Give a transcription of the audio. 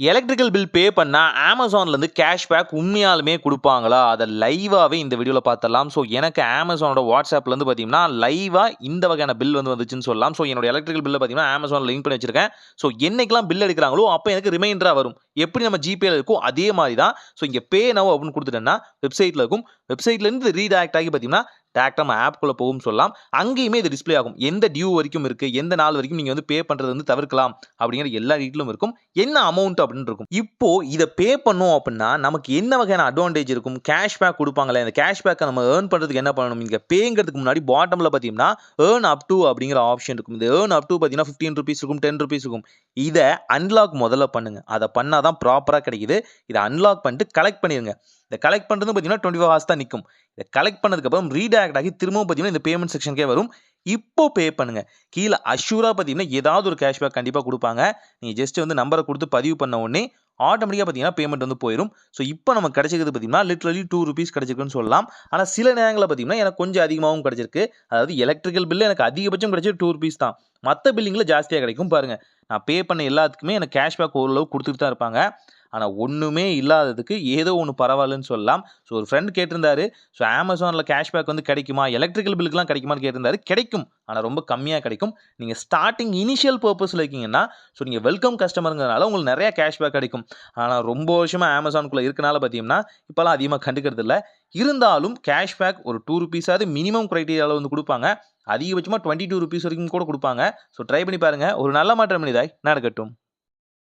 Electrical bill pay பண்ணா Amazonலேருந்து cashback உண்மையாலுமே குடுப்பாங்களா? அத லைவாவே இந்த வீடியோல பார்த்துடலாம். ஸோ எனக்கு Amazonோட WhatsAppலேருந்து பார்த்தீங்கன்னா, லைவா இந்த வகையான பில் வந்துச்சுன்னு சொல்லலாம். ஸோ என்னோட எலக்ட்ரிக்கல் பில்ல பார்த்தீங்கன்னா, Amazonல லிங்க் பண்ணி வச்சிருக்கேன். ஸோ என்னைக்கெல்லாம் பில் எடுக்கிறாங்களோ, அப்ப எனக்கு ரிமைண்டரா வரும். எப்படி நம்ம ஜிபேல இருக்கோ அதே மாரி தான். ஸோ இங்க பே நவ் அப்படின்னு குடுத்துட்டேன்னா, வெப்சைட்ல இருக்கும். வெப்சைட்லேருந்து ரீடைரக்ட் ஆகி பார்த்தீங்கன்னா, டைரக்ட்டா நம்ம ஆப்க்குள்ள போகும்னு சொல்லலாம். அங்கேயுமே இது டிஸ்ப்ளே ஆகும். எந்த டியூ வரைக்கும் இருக்கு, எந்த நாள் வரைக்கும் நீங்க வந்து பே பண்றத வந்து தவிர்க்கலாம் அப்படிங்கிற எல்லா டீட்டெயிலும் இருக்கும். என்ன அமௌண்ட் அப்படின்னு இருக்கும். இப்போ இத பே பண்ணோம் அப்படின்னா, நமக்கு என்ன வகையான அட்வான்டேஜ் இருக்கும்? கேஷ்பேக் குடுப்பாங்களே, அந்த கேஷ்பேக்க நம்ம ஏர்ன் பண்றதுக்கு என்ன பண்ணணும்? இங்க பேங்கிறதுக்கு முன்னாடி பாட்டம்ல பார்த்தீங்கன்னா, ஏர்ன் அப் டூ அப்படிங்கிற ஆப்ஷன் இருக்கும். இந்த ஏர்ன் அப் டூ பார்த்தீங்கன்னா, ₹15 இருக்கும், ₹10 இருக்கும். இத அன்லாக் முதல்ல பண்ணுங்க. அத பண்ணா தான் ப்ராப்பரா கிடைக்குது. இத அன்லாக் பண்ணிட்டு கலெக்ட் பண்ணிருங்க. இத கலெக்ட் பண்றது பார்த்தீங்கன்னா, 24 ஹார்ஸ் தான் நிக்கும். இத கலெக்ட் பண்ணதுக்கு அப்புறம் ரீடைரக்ட் ஆகி திரும்பவும் பார்த்தீங்கன்னா, இந்த பேமெண்ட் செக்ஷனுக்கே வரும். இப்போ பே பண்ணுங்க. கீழ அஷ்யூரா பார்த்தீங்கன்னா, ஏதாவது ஒரு கேஷ்பேக் கண்டிப்பா குடுப்பாங்க. நீங்க ஜஸ்ட் வந்து நம்பர குடுத்து பதிவு பண்ண உடனே, ஆட்டோமேட்டிக்கா பார்த்தீங்கன்னா, பேமெண்ட் வந்து போயிரும். ஸோ இப்ப நமக்கு கிடைச்சிருக்கிறது பார்த்தீங்கன்னா, லிட்டரலி ₹2 கிடைச்சிருக்குன்னு சொல்லலாம். ஆனா சில நேரங்கள்ல பார்த்தீங்கன்னா, எனக்கு கொஞ்சம் அதிகமாவும் கிடைச்சிருக்கு. அதாவது எலக்ட்ரிக்கல் பில் எனக்கு அதிகபட்சம் கிடைச்சது ₹2 தான். மத்த பில்லிங்ல ஜாஸ்தியா கிடைக்கும் பாருங்க. நான் பே பண்ண எல்லாத்துக்குமே எனக்கு கேஷ்பேக் ஓரளவு குடுத்துட்டு தான் இருப்பாங்க. ஆனா ஒண்ணுமே இல்லாததுக்கு ஏதோ ஒண்ணு பரவாயில்லன்னு சொல்லலாம். ஸோ ஒரு ஃப்ரெண்ட் கேட்டிருந்தாரு. ஸோ Amazonல கேஷ்பேக் வந்து கிடைக்குமா? எலக்ட்ரிக்கல் பில்லுக்குலாம் கிடைக்குமான்னு கேட்டிருந்தாரு. கிடைக்கும். ஆனா ரொம்ப கம்மியா கிடைக்கும். நீங்க ஸ்டார்ட்டிங் இனிஷியல் பர்ப்பஸ்ல இருக்கீங்கன்னா, ஸோ நீங்க வெல்கம் கஸ்டமர்ங்கிறதுனால உங்களுக்கு நெறைய கேஷ்பேக் கிடைக்கும். ஆனா ரொம்ப வருஷமா Amazonக்குள்ள இருக்கனால பார்த்தீங்கன்னா, இப்பலாம் அதிகமா கண்டுக்கிறது இல்ல. இருந்தாலும் கேஷ்பேக் ஒரு ₹2 ஆவது மினிமம் கிரைட்டீரியால வந்து குடுப்பாங்க. அதிகபட்சமா ₹22 வரைக்கும் கூட குடுப்பாங்க. ஸோ ட்ரை பண்ணி பாருங்க. ஒரு நல்ல மாற்றம் இதாய் நடக்கட்டும்.